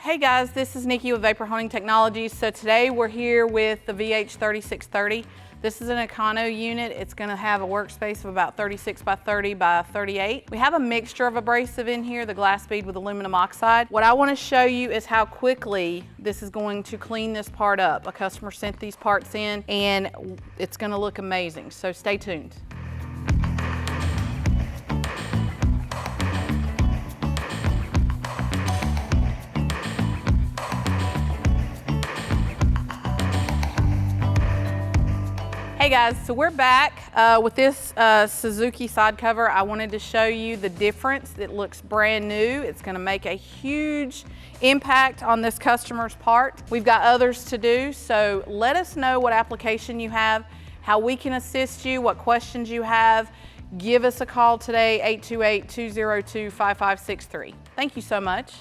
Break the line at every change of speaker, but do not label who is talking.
Hey guys, this is Nikki with Vapor Honing Technologies. So today we're here with the VH3630. This is an Econo unit. It's going to have a workspace of about 36 by 30 by 38. We have a mixture of abrasive in here, the glass bead with aluminum oxide. What I want to show you is how quickly this is going to clean this part up. A customer sent these parts in and it's going to look amazing. So stay tuned. Hey guys, so we're back with this Suzuki side cover. I wanted to show you the difference. It looks brand new. It's going to make a huge impact on this customer's part. We've got others to do, so let us know what application you have, how we can assist you, what questions you have. Give us a call today, 828-202-5563. Thank you so much.